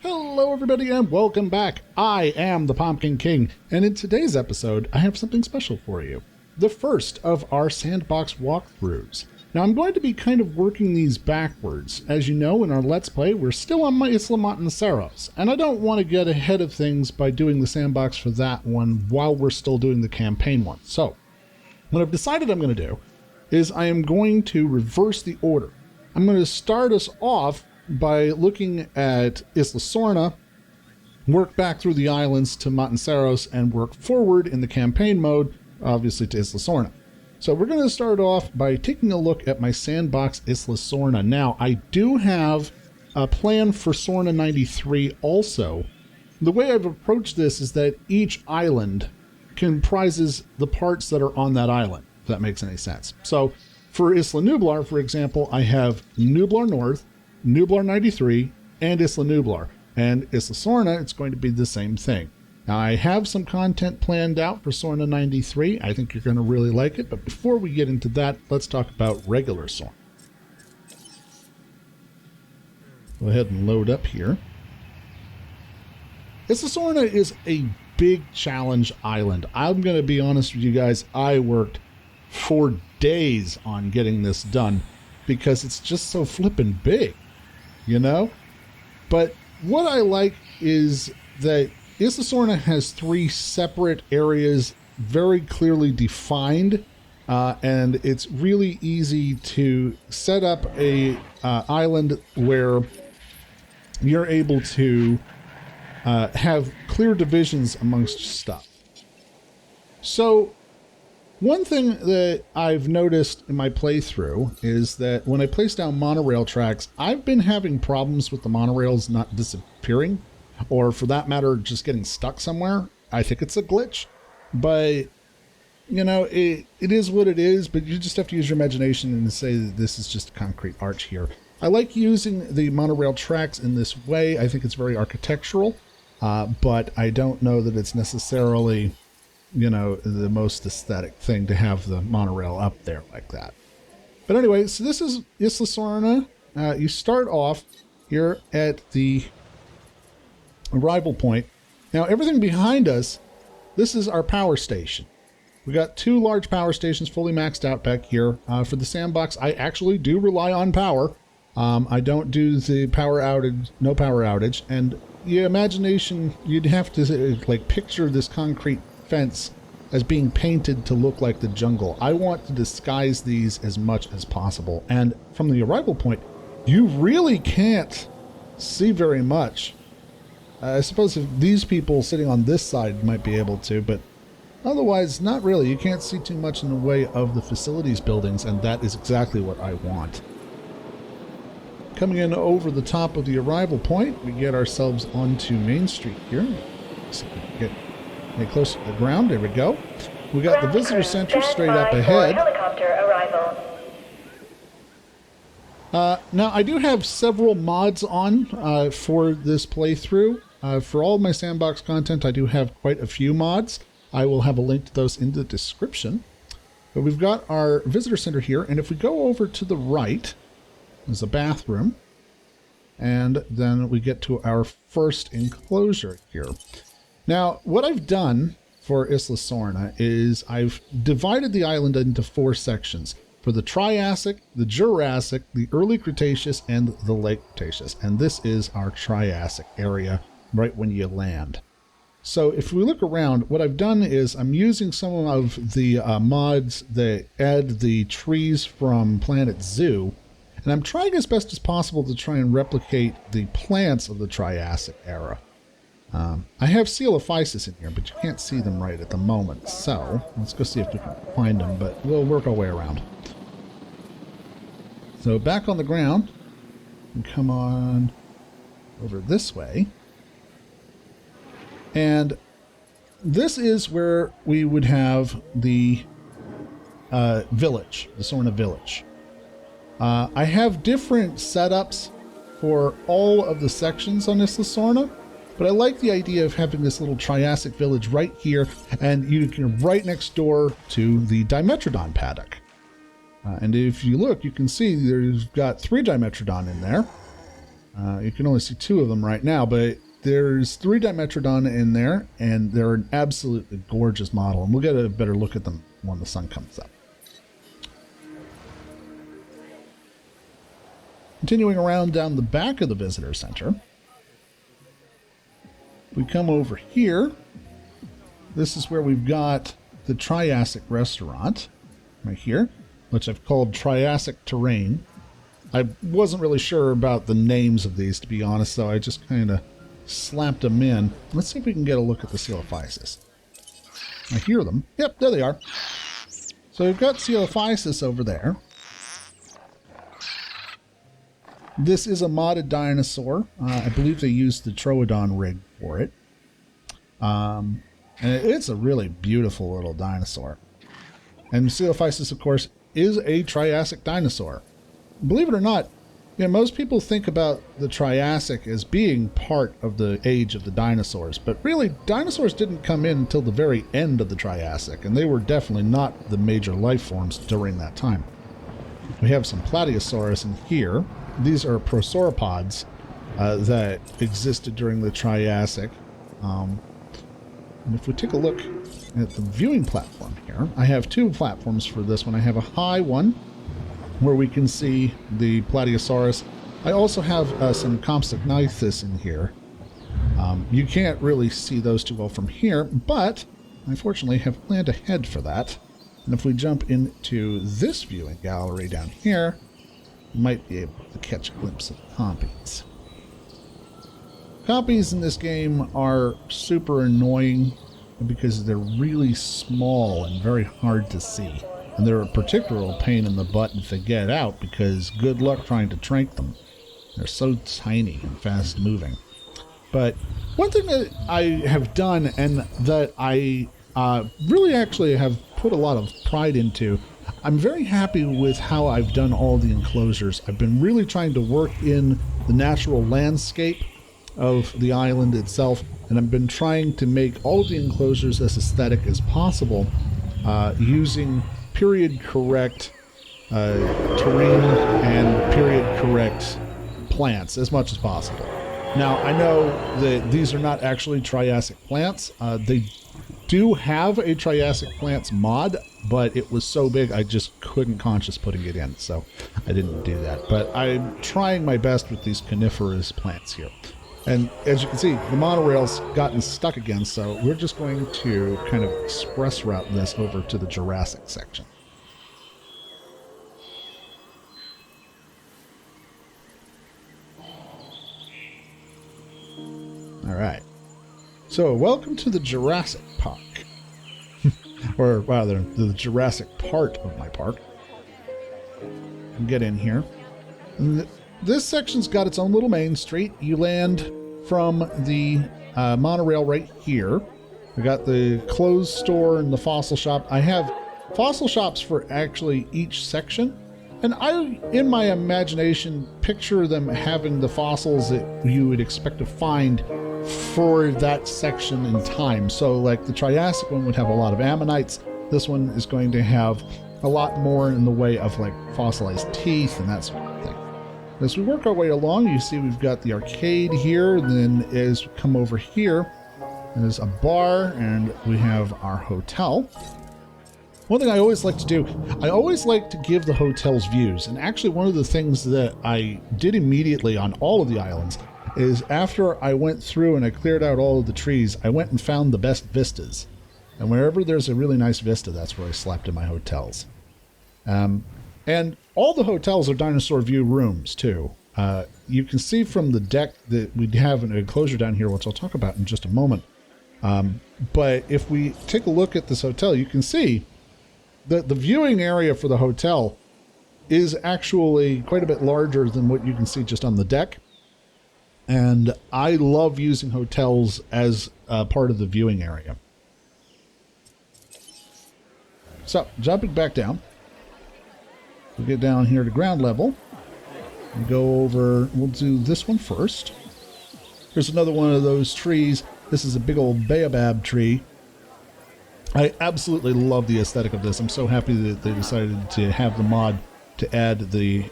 Hello everybody and welcome back. I am the Pumpkin King, and in today's episode I have something special for you. The first of our sandbox walkthroughs. Now I'm going to be kind of working these backwards. As you know, in our Let's Play we're still on Isla Admontosaurus, and I don't want to get ahead of things by doing the sandbox for that one while we're still doing the campaign one. So, what I've decided I'm going to do is I am going to reverse the order. I'm going to start us off by looking at Isla Sorna, work back through the islands to Admontosaurus, and work forward in the campaign mode, obviously to Isla Sorna. So we're going to start off by taking a look at my sandbox Isla Sorna. Now, I do have a plan for Sorna 93 also. The way I've approached this is that each island comprises the parts that are on that island, if that makes any sense. So for Isla Nublar, for example, I have Nublar North, Nublar 93, and Isla Nublar. And Isla Sorna, it's going to be the same thing. Now, I have some content planned out for Sorna 93. I think you're going to really like it. But before we get into that, let's talk about regular Sorna. Go ahead and load up here. Isla Sorna is a big challenge island. I'm going to be honest with you guys. I worked for days on getting this done because it's just so flippin' big. You know? But what I like is that Isla Sorna has three separate areas very clearly defined, and it's really easy to set up a island where you're able to have clear divisions amongst stuff. So one thing that I've noticed in my playthrough is that when I place down monorail tracks, I've been having problems with the monorails not disappearing, or for that matter, just getting stuck somewhere. I think it's a glitch, but you know, it is what it is, but you just have to use your imagination and say that this is just a concrete arch here. I like using the monorail tracks in this way. I think it's very architectural, but I don't know that it's necessarily, you know, the most aesthetic thing to have the monorail up there like that. But anyway, so this is Isla Sorna. You start off here at the arrival point. Now, everything behind us, this is our power station. We got two large power stations fully maxed out back here. For the sandbox, I actually do rely on power. I don't do the power outage, no power outage. And your imagination, you'd have to like picture this concrete fence as being painted to look like the jungle. I want to disguise these as much as possible. And from the arrival point, you really can't see very much. I suppose if these people sitting on this side might be able to, but otherwise not really. You can't see too much in the way of the facilities buildings, and that is exactly what I want. Coming in over the top of the arrival point, we get ourselves onto Main Street here. So we get close to the ground. There we go. We got the visitor center straight up ahead. Helicopter arrival. Now, I do have several mods on for this playthrough. For all of my sandbox content, I do have quite a few mods. I will have a link to those in the description. But we've got our visitor center here, and if we go over to the right, there's a bathroom, and then we get to our first enclosure here. Now, what I've done for Isla Sorna is I've divided the island into four sections. For the Triassic, the Jurassic, the Early Cretaceous, and the Late Cretaceous. And this is our Triassic area right when you land. So if we look around, what I've done is I'm using some of the mods that add the trees from Planet Zoo, and I'm trying as best as possible to try and replicate the plants of the Triassic era. I have Coelophysis in here, but you can't see them right at the moment. So let's go see if we can find them, but we'll work our way around. So back on the ground, and come on over this way. And this is where we would have the village, the Sorna village. I have different setups for all of the sections on Isla Sorna, but I like the idea of having this little Triassic village right here, and you can right next door to the Dimetrodon paddock. And if you look, you can see there's got 3 Dimetrodon in there. You can only see 2 of them right now, but there's 3 Dimetrodon in there, and they're an absolutely gorgeous model, and we'll get a better look at them when the sun comes up. Continuing around down the back of the visitor center, we come over here. This is where we've got the Triassic Restaurant right here, which I've called Triassic Terrain. I wasn't really sure about the names of these, to be honest, so I just kind of slapped them in. Let's see if we can get a look at the Coelophysis. I hear them. Yep, there they are. So we've got Coelophysis over there. This is a modded dinosaur. I believe they used the Troadon rig for it. And it's a really beautiful little dinosaur. And Coelophysis, of course, is a Triassic dinosaur. Believe it or not, you know, most people think about the Triassic as being part of the age of the dinosaurs, but really, dinosaurs didn't come in until the very end of the Triassic, and they were definitely not the major life forms during that time. We have some Plateosaurus in here. These are prosauropods that existed during the Triassic. And if we take a look at the viewing platform here, I have 2 platforms for this one. I have a high one, where we can see the Plateosaurus. I also have some Compsognathus in here. You can't really see those too well from here, but I fortunately have planned ahead for that. And if we jump into this viewing gallery down here, you might be able to catch a glimpse of Compies. Compies in this game are super annoying because they're really small and very hard to see. And they're a particular pain in the butt if they get out, because good luck trying to trank them. They're so tiny and fast moving. But one thing that I have done, and that I really actually have put a lot of pride into, I'm very happy with how I've done all the enclosures. I've been really trying to work in the natural landscape of the island itself, and I've been trying to make all of the enclosures as aesthetic as possible, using period-correct terrain and period-correct plants as much as possible. Now, I know that these are not actually Triassic plants. They do have a Triassic plants mod, but it was so big I just couldn't conscious putting it in, so I didn't do that. But I'm trying my best with these coniferous plants here. And as you can see, the monorail's gotten stuck again, so we're just going to kind of express route this over to the Jurassic section. All right. So, welcome to the Jurassic Park. Or rather, the Jurassic part of my park. And get in here. And this section's got its own little main street. You land from the monorail right here. We got the clothes store and the fossil shop. I have fossil shops for actually each section. And I, in my imagination, picture them having the fossils that you would expect to find for that section in time. So like the Triassic one would have a lot of ammonites. This one is going to have a lot more in the way of like fossilized teeth and that sort of thing. As we work our way along, you see we've got the arcade here. Then as we come over here, there's a bar and we have our hotel. One thing I always like to do, I always like to give the hotels views. And actually one of the things that I did immediately on all of the islands is after I went through and I cleared out all of the trees, I went and found the best vistas. And wherever there's a really nice vista, that's where I slept in my hotels. And all the hotels are dinosaur view rooms, too. You can see from the deck that we have an enclosure down here, which I'll talk about in just a moment. But if we take a look at this hotel, you can see that the viewing area for the hotel is actually quite a bit larger than what you can see just on the deck. And I love using hotels as part of the viewing area. So, jumping back down, we'll get down here to ground level and go over, we'll do this one first. Here's another one of those trees. This is a big old Baobab tree. I absolutely love the aesthetic of this. I'm so happy that they decided to have the mod to add the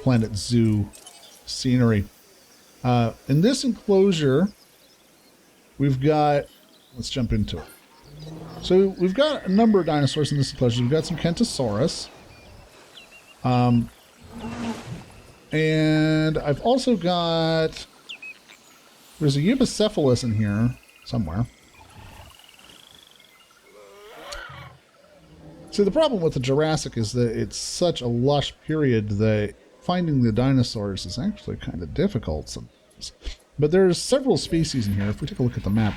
Planet Zoo scenery. In this enclosure, we've got, let's jump into it. So we've got a number of dinosaurs in this enclosure. We've got some Kentosaurus. And I've also got, there's a Eubocephalus in here somewhere. See, the problem with the Jurassic is that it's such a lush period that finding the dinosaurs is actually kind of difficult sometimes. But there's several species in here. If we take a look at the map,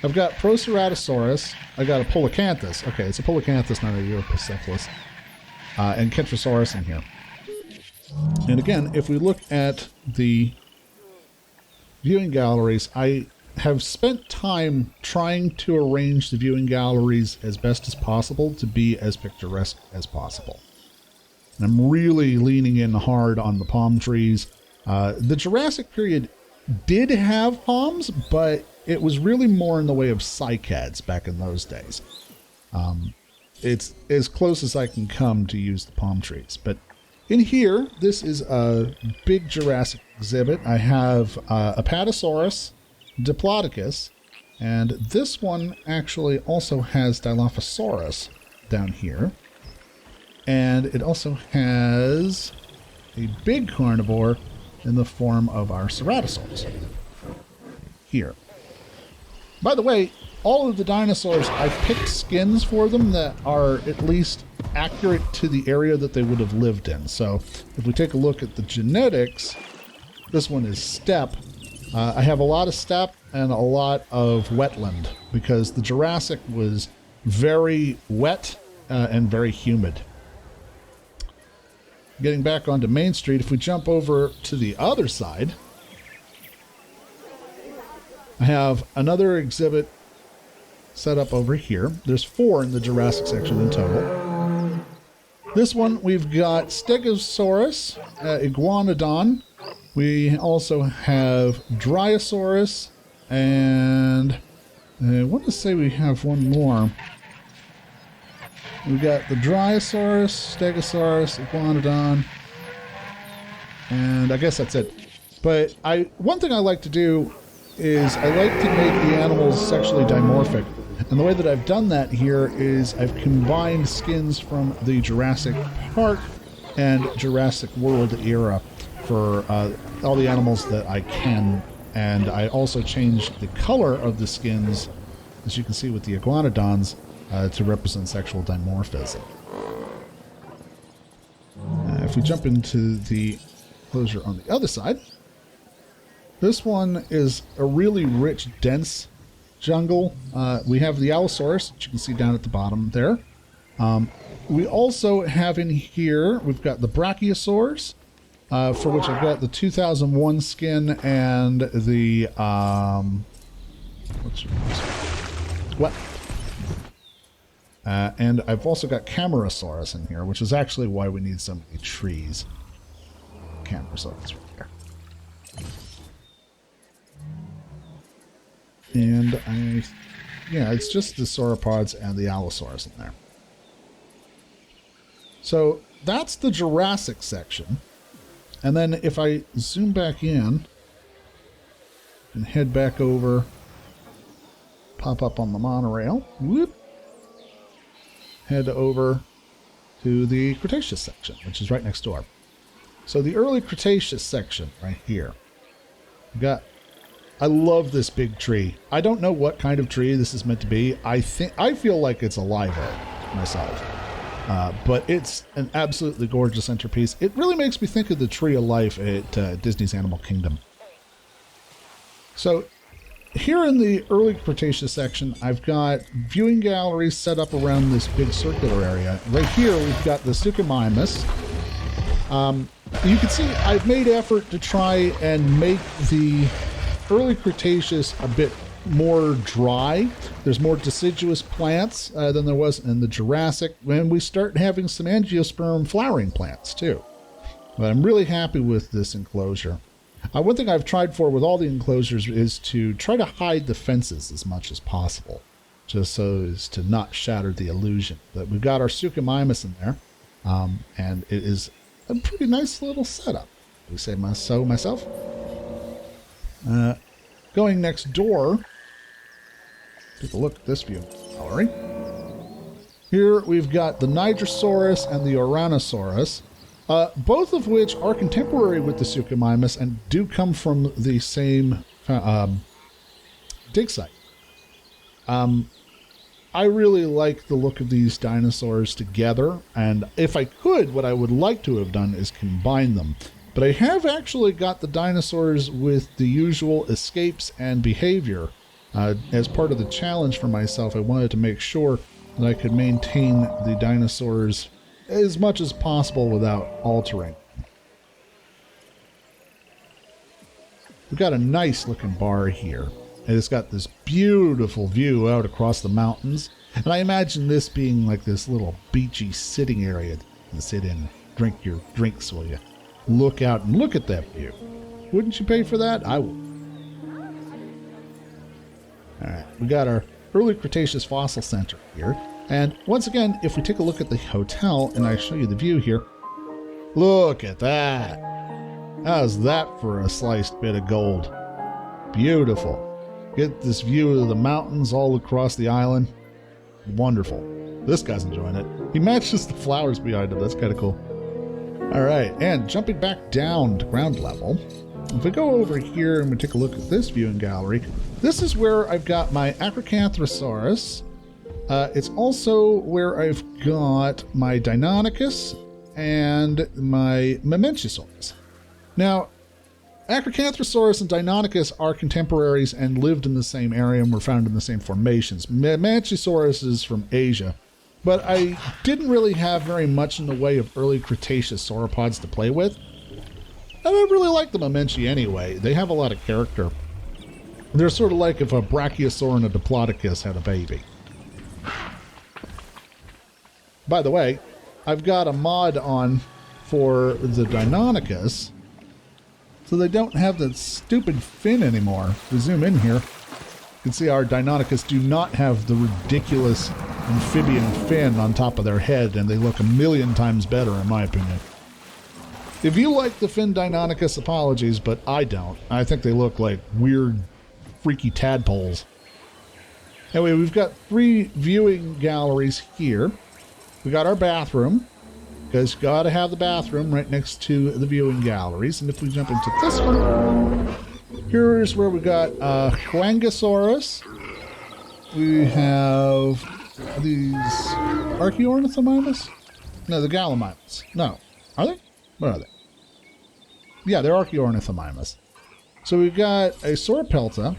I've got Proceratosaurus. I got a Polacanthus. Okay, it's a Polacanthus, not a Eubocephalus. And Kentrosaurus in here. And again, if we look at the viewing galleries, I have spent time trying to arrange the viewing galleries as best as possible to be as picturesque as possible. And I'm really leaning in hard on the palm trees. The Jurassic period did have palms, but it was really more in the way of cycads back in those days. It's as close as I can come to use the palm trees. But in here, this is a big Jurassic exhibit. I have Apatosaurus, Diplodocus, and this one actually also has Dilophosaurus down here. And it also has a big carnivore in the form of our Ceratosaurus here. By the way, all of the dinosaurs, I picked skins for them that are at least accurate to the area that they would have lived in. So if we take a look at the genetics, this one is steppe. I have a lot of steppe and a lot of wetland because the Jurassic was very wet and very humid. Getting back onto Main Street, if we jump over to the other side, I have another exhibit set up over here. There's 4 in the Jurassic section in total. This one, we've got Stegosaurus, Iguanodon. We also have Dryosaurus, and I want to say we have one more. We've got the Dryosaurus, Stegosaurus, Iguanodon, and I guess that's it. But one thing I like to do is I like to make the animals sexually dimorphic. And the way that I've done that here is I've combined skins from the Jurassic Park and Jurassic World era for all the animals that I can. And I also changed the color of the skins, as you can see with the Iguanodons, to represent sexual dimorphism. If we jump into the enclosure on the other side, this one is a really rich, dense jungle. We have the Allosaurus, which you can see down at the bottom there. We also have in here, we've got the Brachiosaurs, for which I've got the 2001 skin and the, what? And I've also got Camarasaurus in here, which is actually why we need so many trees. Camarasaurus right there. And yeah, it's just the sauropods and the Allosaurus in there. So that's the Jurassic section. And then if I zoom back in and head back over, pop up on the monorail, whoop, head over to the Cretaceous section, which is right next door. So the early Cretaceous section right here. I love this big tree. I don't know what kind of tree this is meant to be. I feel like it's a live oak myself. But it's an absolutely gorgeous centerpiece. It really makes me think of the Tree of Life at Disney's Animal Kingdom. So here in the early Cretaceous section, I've got viewing galleries set up around this big circular area. Right here, we've got the Suchomimus. You can see I've made effort to try and make the early Cretaceous a bit more dry. There's more deciduous plants than there was in the Jurassic, and we start having some angiosperm flowering plants too. But I'm really happy with this enclosure. One thing I've tried for with all the enclosures is to try to hide the fences as much as possible, just so as to not shatter the illusion. But we've got our Suchomimus in there, and it is a pretty nice little setup. We say so myself. Going next door, take a look at this view gallery. Here we've got the Nigrasaurus and the Ouranosaurus, both of which are contemporary with the Suchomimus and do come from the same dig site. I really like the look of these dinosaurs together, and if I could, what I would like to have done is combine them. But I have actually got the dinosaurs with the usual escapes and behavior. As part of the challenge for myself, I wanted to make sure that I could maintain the dinosaurs as much as possible without altering. We've got a nice looking bar here. And it's got this beautiful view out across the mountains. And I imagine this being like this little beachy sitting area to sit in, drink your drinks while you look out and look at that view. Wouldn't you pay for that? I would. Alright, we got our early Cretaceous fossil center here. And once again, if we take a look at the hotel and I show you the view here, look at that. How's that for a sliced bit of gold? Beautiful. Get this view of the mountains all across the island. Wonderful. This guy's enjoying it. He matches the flowers behind him. That's kind of cool. All right, and jumping back down to ground level, if we go over here and we take a look at this viewing gallery, this is where I've got my Acrocanthosaurus. It's also where I've got my Deinonychus and my Mamenchisaurus. Now, Acrocanthosaurus and Deinonychus are contemporaries and lived in the same area and were found in the same formations. Mamenchisaurus is from Asia, but I didn't really have very much in the way of early Cretaceous sauropods to play with. And I really like the Mamenchi anyway. They have a lot of character. They're sort of like if a Brachiosaur and a Diplodocus had a baby. By the way, I've got a mod on for the Deinonychus, so they don't have that stupid fin anymore. If we zoom in here, you can see our Deinonychus do not have the ridiculous amphibian fin on top of their head, and they look a million times better, in my opinion. If you like the fin Deinonychus, apologies, but I don't. I think they look like weird, freaky tadpoles. Anyway, we've got 3 viewing galleries here. We got our bathroom, because you got to have the bathroom right next to the viewing galleries. And if we jump into this one, here's where we got Huangosaurus. We have these Archaeornithomimus? No, the Gallimimus. No. Are they? What are they? Yeah, they're Archaeornithomimus. So we've got a Sauropelta.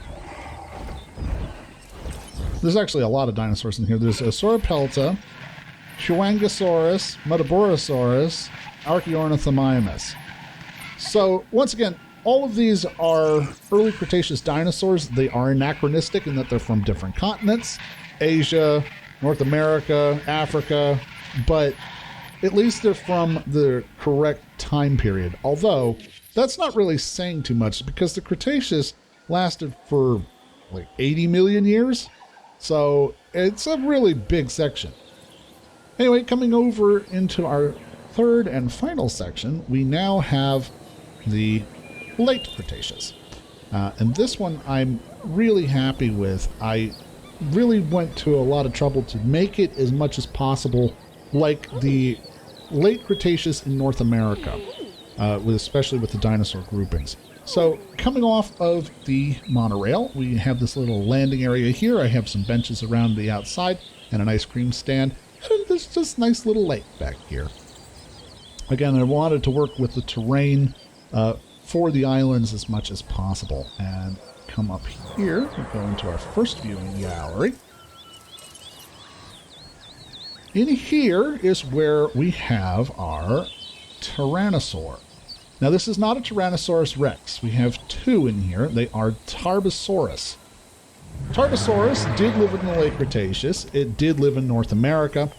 There's actually a lot of dinosaurs in here. There's a Sauropelta, Huangosaurus, Metaborosaurus, Archaeornithomimus. So, once again, all of these are early Cretaceous dinosaurs. They are anachronistic in that they're from different continents, Asia, North America, Africa, but at least they're from the correct time period. Although, that's not really saying too much because the Cretaceous lasted for like 80 million years. So, it's a really big section. Anyway, coming over into our third and final section, we now have the Late Cretaceous. And this one I'm really happy with. I really went to a lot of trouble to make it as much as possible like the Late Cretaceous in North America, especially with the dinosaur groupings. So, coming off of the monorail, we have this little landing area here. I have some benches around the outside and an ice cream stand. And there's just a nice little lake back here. Again, I wanted to work with the terrain for the islands as much as possible. And come up here, we go into our first viewing gallery. In here is where we have our Tyrannosaur. Now, this is not a Tyrannosaurus Rex. We have 2 in here. They are Tarbosaurus. Tarbosaurus did live in the Late Cretaceous. It did live in North America.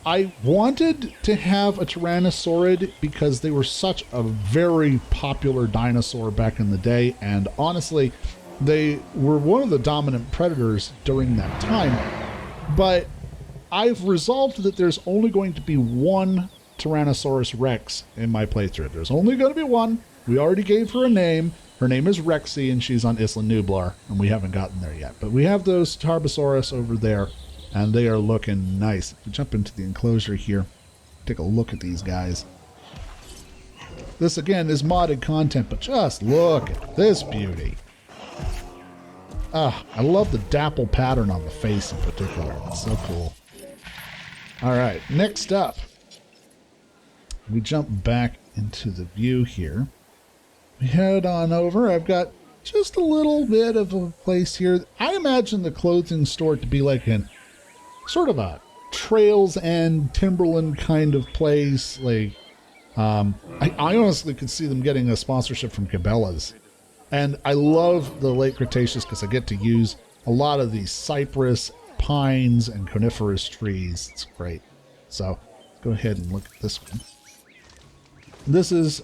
I wanted to have a Tyrannosaurid because they were such a very popular dinosaur back in the day, and honestly, they were one of the dominant predators during that time. But I've resolved that there's only going to be one Tyrannosaurus Rex in my playthrough. There's only going to be one. We already gave her a name, Her name is Rexy, and she's on Isla Nublar, and we haven't gotten there yet. But we have those Tarbosaurus over there, and they are looking nice. If we jump into the enclosure here, take a look at these guys. This, again, is modded content, but just look at this beauty. I love the dapple pattern on the face in particular. It's so cool. All right, next up, we jump back into the view here. We head on over. I've got just a little bit of a place here. I imagine the clothing store to be like an sort of a Trails End Timberland kind of place. Like, I honestly could see them getting a sponsorship from Cabela's. And I love the late Cretaceous because I get to use a lot of these cypress, pines, and coniferous trees. It's great. So let's go ahead and look at this one. This is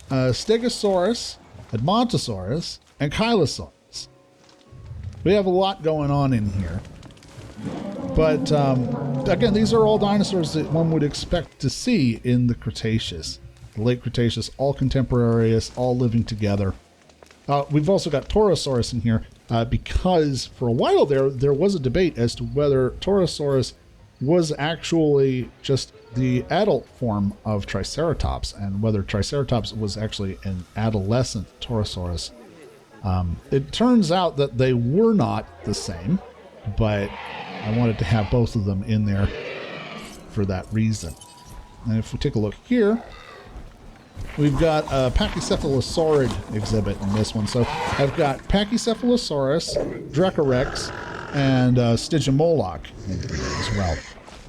Stegosaurus, Admontosaurus, and Kylosaurus. We have a lot going on in here. But again, these are all dinosaurs that one would expect to see in the Cretaceous. The late Cretaceous, all contemporaneous, all living together. We've also got Torosaurus in here because for a while there was a debate as to whether Torosaurus was actually just the adult form of Triceratops and whether Triceratops was actually an adolescent Torosaurus. It turns out that they were not the same, but I wanted to have both of them in there for that reason. And if we take a look here, we've got a Pachycephalosaurid exhibit in this one. So I've got Pachycephalosaurus, Dracorex, and Stygimoloch in here as well.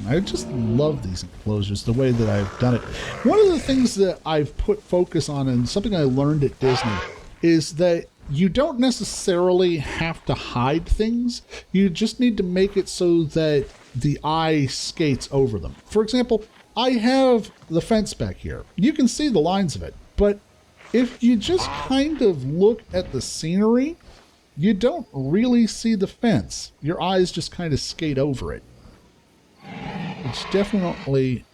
I just love these enclosures, the way that I've done it. One of the things that I've put focus on, and something I learned at Disney, is that you don't necessarily have to hide things. You just need to make it so that the eye skates over them. For example, I have the fence back here. You can see the lines of it, but if you just kind of look at the scenery, you don't really see the fence. Your eyes just kind of skate over it, which definitely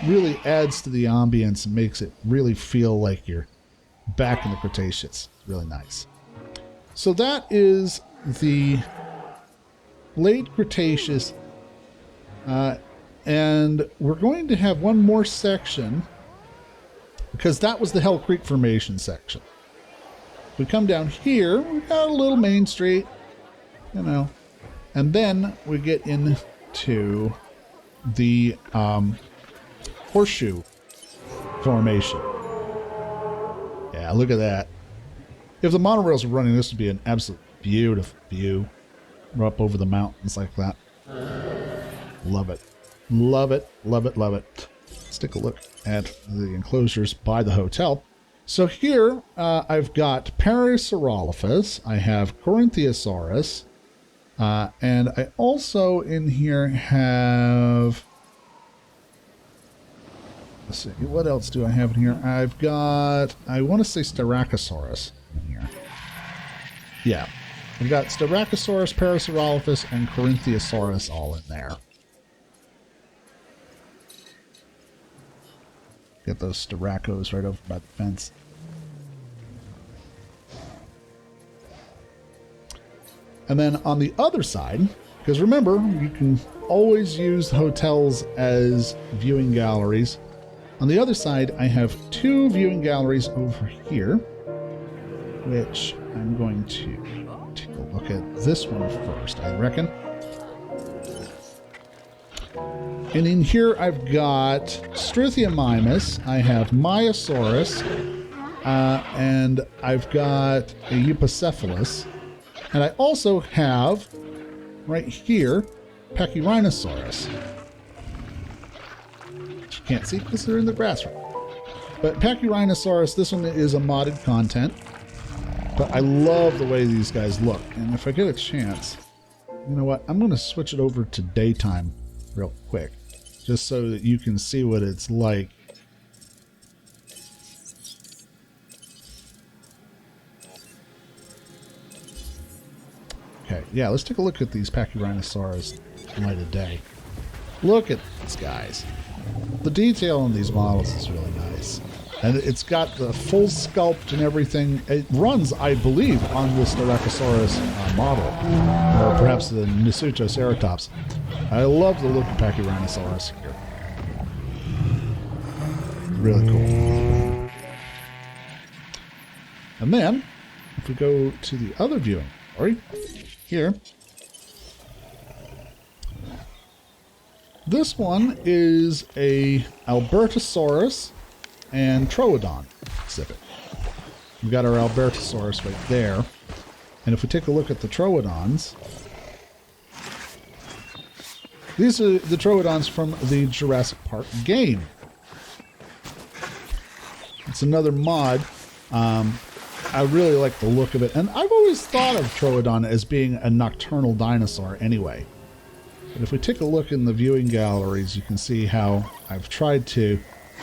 really adds to the ambience and makes it really feel like you're back in the Cretaceous. It's really nice. So that is the late Cretaceous, and we're going to have one more section because that was the Hell Creek Formation section. We come down here, we've got a little main street, you know, and then we get into the Horseshoe Formation. Yeah, look at that. If the monorails were running, this would be an absolute beautiful view. We're up over the mountains like that. Love it. Love it, love it, love it. Let's take a look at the enclosures by the hotel. So here I've got Parasaurolophus, I have Corinthiasaurus, and I also in here have... Let's see, what else do I have in here? I've got, I want to say Styracosaurus in here. Yeah, I've got Styracosaurus, Parasaurolophus, and Corinthiasaurus all in there. Get those Styracos right over by the fence. And then on the other side, because remember, you can always use hotels as viewing galleries. On the other side, I have two viewing galleries over here, which I'm going to take a look at this one first, I reckon. And in here, I've got Strythiamimus, I have Myosaurus, and I've got a Eupacephalus. And I also have, right here, Pachyrhinosaurus. Which you can't see because they're in the grass right now. But Pachyrhinosaurus, this one is a modded content. But I love the way these guys look. And if I get a chance, you know what? I'm going to switch it over to daytime real quick. Just so that you can see what it's like. Okay, yeah, let's take a look at these Pachyrhinosaurus light of day. Look at these guys. The detail on these models is really nice. And it's got the full sculpt and everything. It runs, I believe, on the Stegosaurus model, or perhaps the Nigrasaurus. I love the look of Pachyrhinosaurs here. Really cool. And then, if we go to the other viewing gallery, here, this one is a Albertasaurus and Troadon exhibit. We've got our Albertasaurus right there. And if we take a look at the Troodons, these are the Troodons from the Jurassic Park game. It's another mod. I really like the look of it. And I've always thought of Troodon as being a nocturnal dinosaur anyway. But if we take a look in the viewing galleries, you can see how I've tried to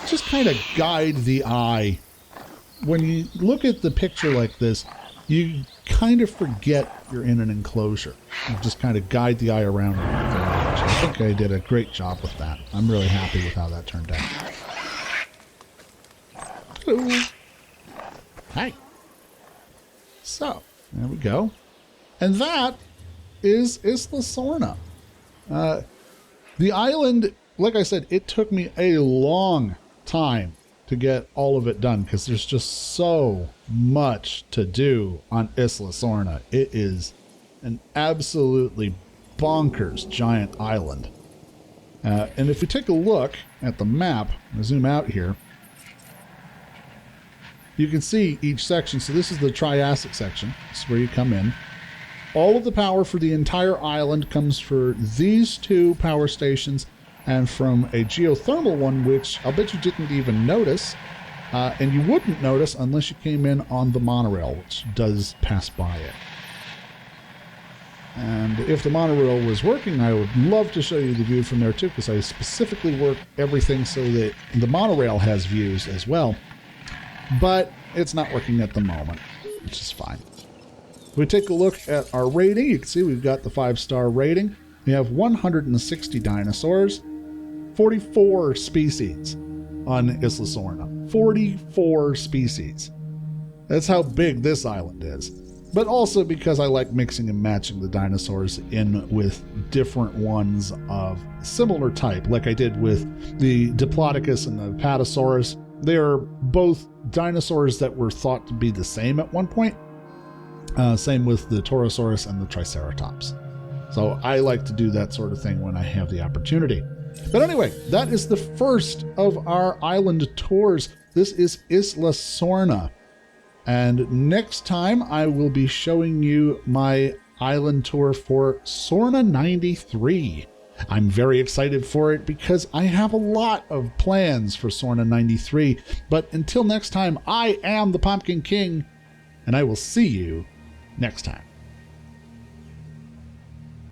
just kind of guide the eye. When you look at the picture like this, you kind of forget you're in an enclosure. You just kind of guide the eye around. I think I did a great job with that. I'm really happy with how that turned out. Hello. Hi. So, there we go. And that is Isla Sorna. The island, like I said, it took me a long time to get all of it done because there's just so much to do on Isla Sorna. It is an absolutely bonkers giant island. And if we take a look at the map, I'm gonna zoom out here, you can see each section. So this is the Triassic section. This is where you come in. All of the power for the entire island comes for these two power stations and from a geothermal one, which I'll bet you didn't even notice. And you wouldn't notice unless you came in on the monorail, which does pass by it. And if the monorail was working, I would love to show you the view from there too, because I specifically worked everything so that the monorail has views as well. But it's not working at the moment, which is fine. If we take a look at our rating, you can see we've got the 5-star rating. We have 160 dinosaurs, 44 species on Isla Sorna. 44 species. That's how big this island is. But also because I like mixing and matching the dinosaurs in with different ones of similar type, like I did with the Diplodocus and the Apatosaurus. They are both dinosaurs that were thought to be the same at one point. Same with the Torosaurus and the Triceratops. So I like to do that sort of thing when I have the opportunity. But anyway, that is the first of our island tours. This is Isla Sorna. And next time I will be showing you my island tour for Sorna 93. I'm very excited for it because I have a lot of plans for Sorna 93. But until next time, I am the Pumpkin King, and I will see you next time.